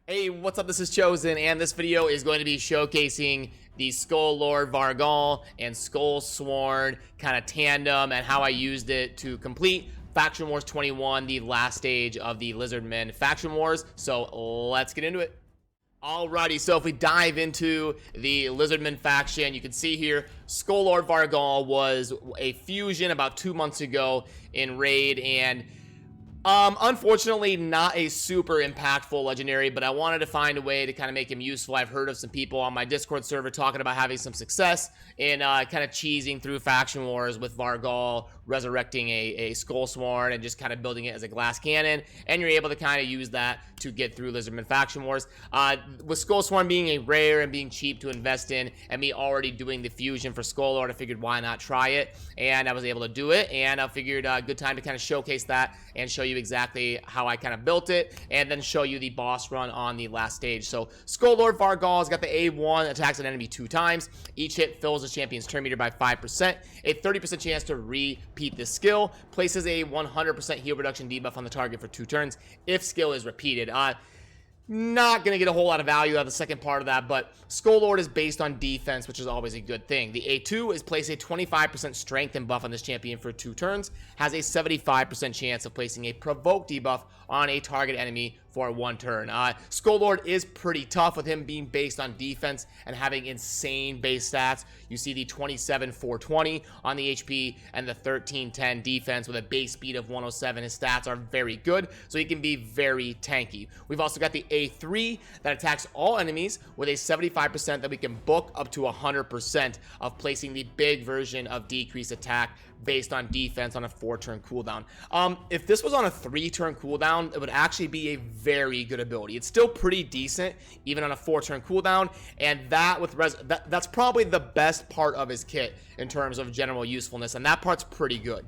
Hey, what's up? This is Chosen, and this video is going to be showcasing the Skullsworn Vargal and Skullsworn kind of tandem and how I used it to complete Faction Wars 21, the last stage of the Lizardman Faction Wars. So let's get into it. Alrighty, so if we dive into the Lizardman faction, you can see here Skullsworn Vargal was a fusion about 2 months ago in Raid, and unfortunately not a super impactful legendary, but I wanted to find a way to kind of make him useful. I've heard of some people on my Discord server talking about having some success in kind of cheesing through faction wars with Vargal resurrecting a Skullsworn and just kind of building it as a glass cannon, and you're able to kind of use that to get through Lizardman faction wars. With Skullsworn being a rare and being cheap to invest in, and me already doing the fusion for Skullsworn, I figured why not try it, and I was able to do it, and I figured a good time to kind of showcase that and show you exactly how I kind of built it, and then show you the boss run on the last stage. So Skullsworn Vargal has got the A1, attacks an enemy 2 times. Each hit fills the champion's turn meter by 5%, a 30% chance to repeat this skill, places a 100% heal reduction debuff on the target for 2 turns if skill is repeated. Not gonna get a whole lot of value out of the second part of that, but Skullsworn is based on defense, which is always a good thing. The A2 is place a 25% strength and buff on this champion for 2 turns, has a 75% chance of placing a provoke debuff on a target enemy for 1 turn. Skullsworn is pretty tough with him being based on defense and having insane base stats. You see the 27,420 on the HP and the 1310 defense with a base speed of 107. His stats are very good, so he can be very tanky. We've also got the A3 that attacks all enemies with a 75% that we can book up to 100% of placing the big version of decreased attack based on defense on a 4-turn cooldown. If this was on a 3-turn cooldown, it would actually be a very good ability. It's still pretty decent even on a 4-turn cooldown, and that with that's probably the best part of his kit in terms of general usefulness, and that part's pretty good.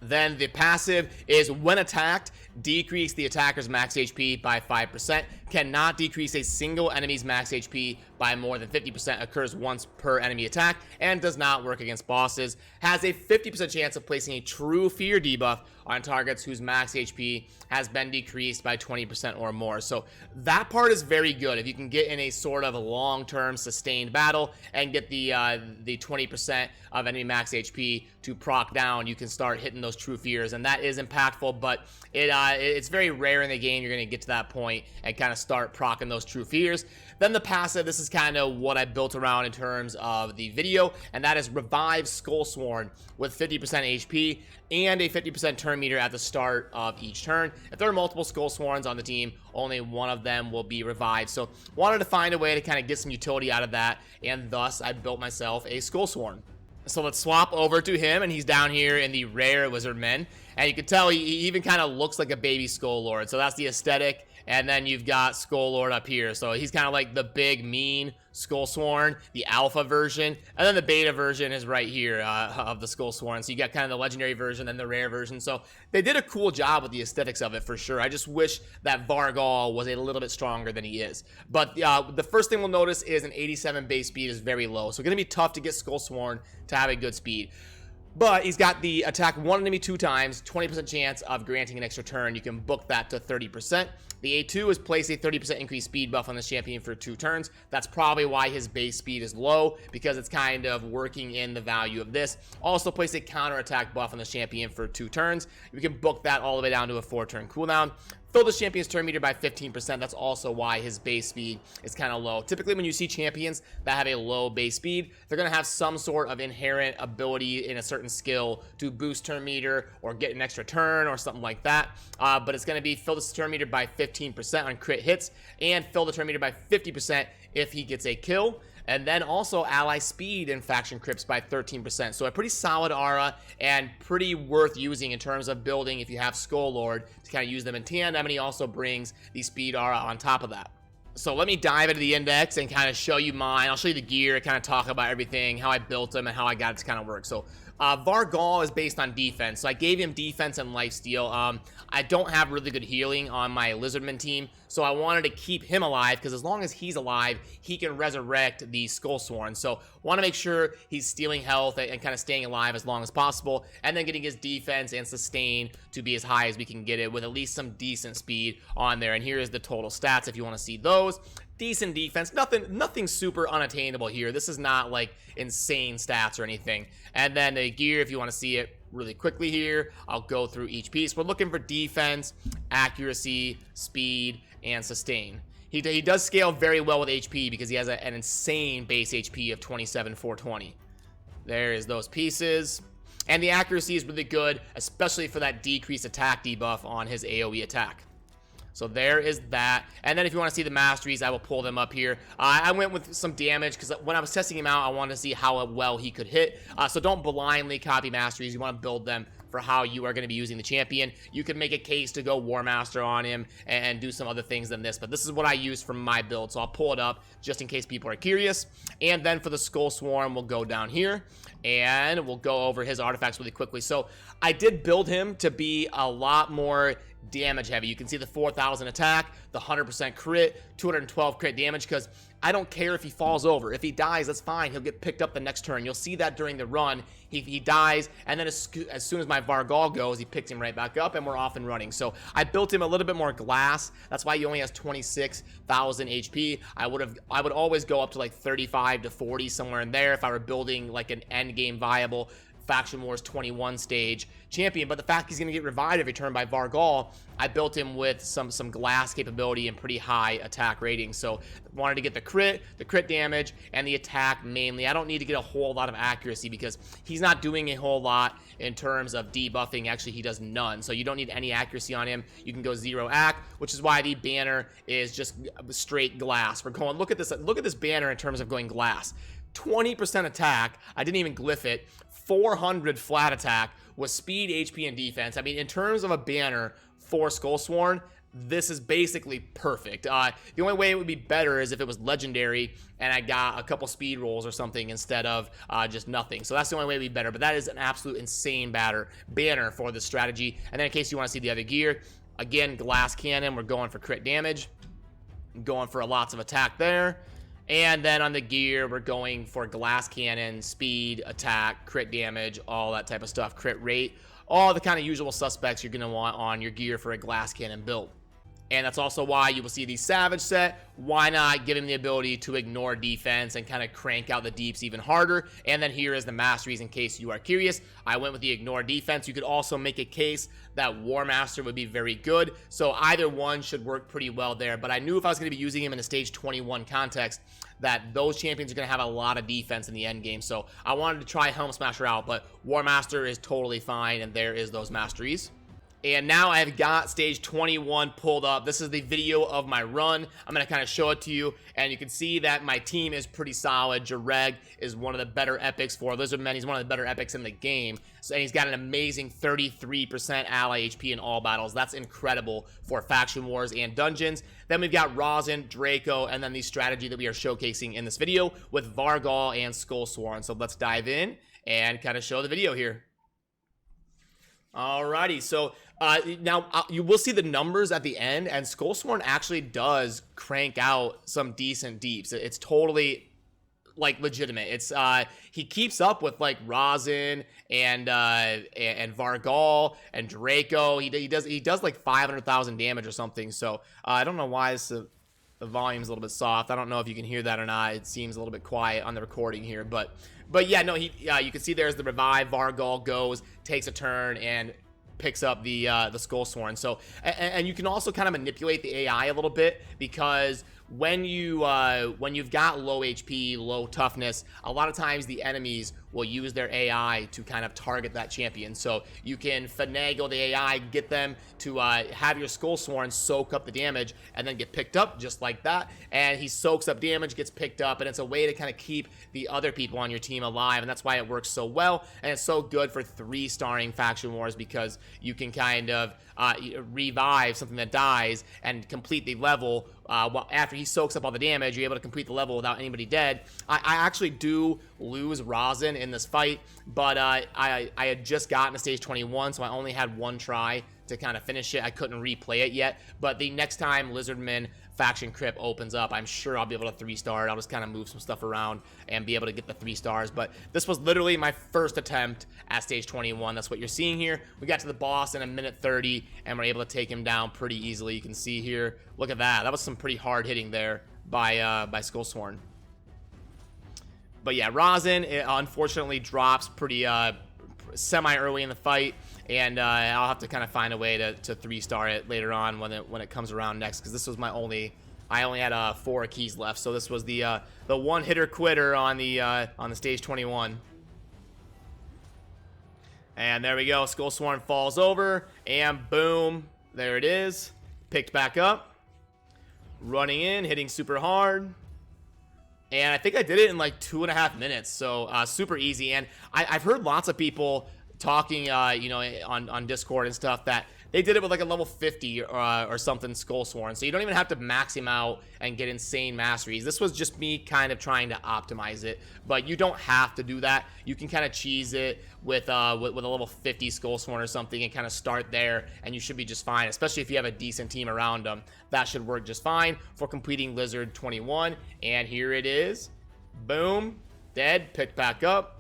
Then the passive is when attacked, decrease the attacker's max HP by 5%, cannot decrease a single enemy's max HP by more than 50%, occurs once per enemy attack, and does not work against bosses, has a 50% chance of placing a true fear debuff on targets whose max HP has been decreased by 20% or more. So that part is very good. If you can get in a sort of long-term sustained battle and get the 20% of enemy max HP to proc down, you can start hitting those true fears, and that is impactful, but it's very rare in the game you're going to get to that point and kind of start proccing those true fears. Then the passive, this is kind of what I built around in terms of the video, and that is Revive Skullsworn with 50% HP and a 50% turn meter at the start of each turn. If there are multiple Skullsworns on the team, only one of them will be revived. So wanted to find a way to kind of get some utility out of that, and thus I built myself a Skullsworn. So let's swap over to him, and he's down here in the rare Lizardman, and you can tell he even kind of looks like a baby Skullsworn. So that's the aesthetic. And then you've got Skullsworn up here. So he's kind of like the big, mean Skullsworn, the alpha version. And then the beta version is right here of the Skullsworn. So you got kind of the legendary version and the rare version. So they did a cool job with the aesthetics of it for sure. I just wish that Vargal was a little bit stronger than he is. But the first thing we'll notice is an 87 base speed is very low. So it's going to be tough to get Skullsworn to have a good speed. But he's got the attack 1 enemy 2 times, 20% chance of granting an extra turn. You can book that to 30%. The A2 is place a 30% increased speed buff on this champion for 2 turns. That's probably why his base speed is low, because it's kind of working in the value of this. Also place a counter attack buff on this champion for 2 turns. You can book that all the way down to a 4-turn cooldown. Fill the champion's turn meter by 15%. That's also why his base speed is kind of low. Typically, when you see champions that have a low base speed, they're going to have some sort of inherent ability in a certain skill to boost turn meter or get an extra turn or something like that. But it's going to be fill the turn meter by 15% on crit hits and fill the turn meter by 50% if he gets a kill. And then also ally speed and faction crips by 13%. So a pretty solid aura and pretty worth using in terms of building if you have Skullsworn to kind of use them in tandem. And he also brings the speed aura on top of that. So let me dive into the index and kind of show you mine. I'll show you the gear, kind of talk about everything, how I built them, and how I got it to kind of work. So Vargal is based on defense. So I gave him defense and lifesteal. I don't have really good healing on my Lizardman team, so I wanted to keep him alive because as long as he's alive, he can resurrect the Skullsworn. So want to make sure he's stealing health and kind of staying alive as long as possible, and then getting his defense and sustain to be as high as we can get it with at least some decent speed on there. And here is the total stats if you want to see those. Decent defense, nothing super unattainable here. This is not like insane stats or anything. And then the gear, if you want to see it really quickly here, I'll go through each piece. We're looking for defense, accuracy, speed, and sustain. He does scale very well with HP because he has an insane base HP of 27,420. There is those pieces. And the accuracy is really good, especially for that decreased attack debuff on his AoE attack. So there is that. And then if you want to see the masteries, I will pull them up here. I went with some damage because when I was testing him out, I wanted to see how well he could hit. So don't blindly copy masteries. You want to build them for how you are going to be using the champion. You could make a case to go War Master on him and do some other things than this, but this is what I use for my build, so I'll pull it up just in case people are curious. And then for the Skullsworn, we'll go down here and we'll go over his artifacts really quickly. So I did build him to be a lot more damage heavy. You can see the 4,000 attack, the 100% crit, 212 crit damage, because I don't care if he falls over. If he dies, that's fine. He'll get picked up the next turn. You'll see that during the run. He dies, and then as soon as my Vargal goes, he picks him right back up, and we're off and running. So I built him a little bit more glass. That's why he only has 26,000 HP. I would always go up to like 35 to 40, somewhere in there, if I were building like an end game viable Faction Wars 21 stage champion. But the fact he's going to get revived every turn by Vargal, I built him with some glass capability and pretty high attack rating. So wanted to get the crit damage, and the attack mainly. I don't need to get a whole lot of accuracy because he's not doing a whole lot in terms of debuffing. Actually, he does none. So you don't need any accuracy on him. You can go 0 AC, which is why the banner is just straight glass. We're going, look at this banner in terms of going glass. 20% attack. I didn't even glyph it. 400 flat attack with speed, HP, and defense. I mean, in terms of a banner for Skullsworn, this is basically perfect. The only way it would be better is if it was legendary and I got a couple speed rolls or something instead of just nothing. So that's the only way it would be better. But that is an absolute insane banner for this strategy. And then in case you want to see the other gear, again, glass cannon. We're going for crit damage. Going for lots of attack there. And then on the gear, we're going for glass cannon, speed, attack, crit damage, all that type of stuff, crit rate, all the kind of usual suspects you're going to want on your gear for a glass cannon build. And that's also why you will see the Savage set. Why not give him the ability to ignore defense and kind of crank out the deeps even harder? And then here is the masteries in case you are curious. I went with the ignore defense. You could also make a case that War Master would be very good. So either one should work pretty well there. But I knew if I was going to be using him in a stage 21 context, that those champions are going to have a lot of defense in the end game. So I wanted to try Helm Smasher out, but War Master is totally fine. And there is those masteries. And now I've got stage 21 pulled up. This is the video of my run. I'm going to kind of show it to you. And you can see that my team is pretty solid. Jareg is one of the better epics for Lizardman. He's one of the better epics in the game. So, and he's got an amazing 33% ally HP in all battles. That's incredible for Faction Wars and Dungeons. Then we've got Rosin, Draco, and then the strategy that we are showcasing in this video with Vargal and Skullsworn. So let's dive in and kind of show the video here. Alrighty, so now you will see the numbers at the end, and Skullsworn actually does crank out some decent deeps. It's totally like legitimate. It's he keeps up with like Rosin and Vargal and Draco. He does like 500,000 damage or something. So I don't know why the volume's a little bit soft. I don't know if you can hear that or not. It seems a little bit quiet on the recording here, but yeah, no, you can see there's the revive. Vargal goes, takes a turn, and picks up the Skullsworn. So, and you can also kind of manipulate the AI a little bit, because when you've got low HP, low toughness, a lot of times the enemies will use their AI to kind of target that champion. So you can finagle the AI, get them to have your Skullsworn soak up the damage and then get picked up just like that. And he soaks up damage, gets picked up, and it's a way to kind of keep the other people on your team alive. And that's why it works so well. And it's so good for 3-starring Faction Wars, because you can kind of revive something that dies and complete the level after he soaks up all the damage, you're able to complete the level without anybody dead. I actually do lose rosin in this fight, but I had just gotten to stage 21, so I only had one try to kind of finish it. I couldn't replay it yet, but the next time Lizardman faction crypt opens up, I'm sure I'll be able to 3-star it. I'll just kind of move some stuff around and be able to get the 3 stars. But this was literally my first attempt at stage 21. That's what you're seeing here. We got to the boss in a minute 30 and we're able to take him down pretty easily. You can see here, look at that. That was some pretty hard hitting there by Skullsworn. But yeah, rosin, it unfortunately drops pretty semi early in the fight, and I'll have to kind of find a way to 3-star it later on when it comes around next, because this was I only had 4 keys left, so this was the one hitter quitter on the stage 21. And there we go, Skullsworn falls over, and boom, there it is, picked back up, running in, hitting super hard. And I think I did it in like 2.5 minutes, so super easy. And I've heard lots of people talking, you know, on Discord and stuff, that they did it with like a level 50 or something Skullsworn. So you don't even have to max him out and get insane masteries. This was just me kind of trying to optimize it, but you don't have to do that. You can kind of cheese it with a level 50 Skullsworn or something and kind of start there, and you should be just fine, especially if you have a decent team around them. That should work just fine for completing Lizard 21. And here it is. Boom. Dead. Picked back up.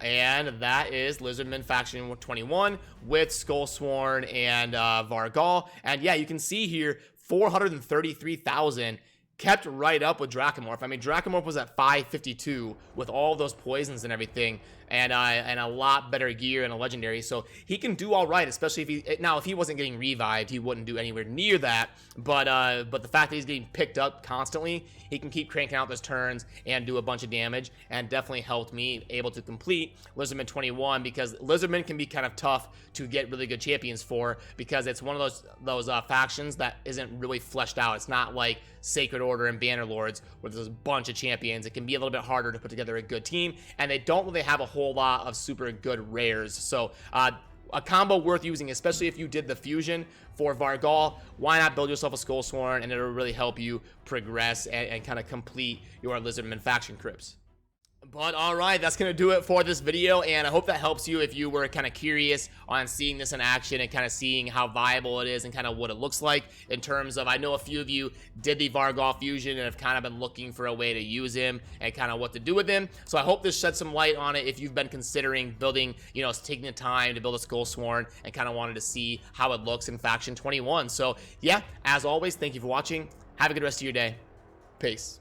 And that is Lizardman Faction 21 with Skullsworn and Vargal. And yeah, you can see here, 433,000 kept right up with Dracomorph. I mean, Dracomorph was at 552 with all those poisons and everything, and a lot better gear and a legendary, so he can do all right, especially if he wasn't getting revived, he wouldn't do anywhere near that, but the fact that he's getting picked up constantly, he can keep cranking out those turns and do a bunch of damage, and definitely helped me able to complete Lizardman 21, because Lizardman can be kind of tough to get really good champions for, because it's one of those factions that isn't really fleshed out. It's not like Sacred Order and Bannerlords where there's a bunch of champions. It can be a little bit harder to put together a good team, and they don't really have a whole lot of super good rares. So a combo worth using, especially if you did the fusion for Vargal. Why not build yourself a Skullsworn, and it'll really help you progress and kind of complete your Lizardman faction crypts. But alright, that's going to do it for this video, and I hope that helps you if you were kind of curious on seeing this in action and kind of seeing how viable it is and kind of what it looks like in terms of, I know a few of you did the Vargal fusion and have kind of been looking for a way to use him and kind of what to do with him. So I hope this sheds some light on it if you've been considering building, you know, taking the time to build a Skullsworn and kind of wanted to see how it looks in Faction 21. So yeah, as always, thank you for watching. Have a good rest of your day. Peace.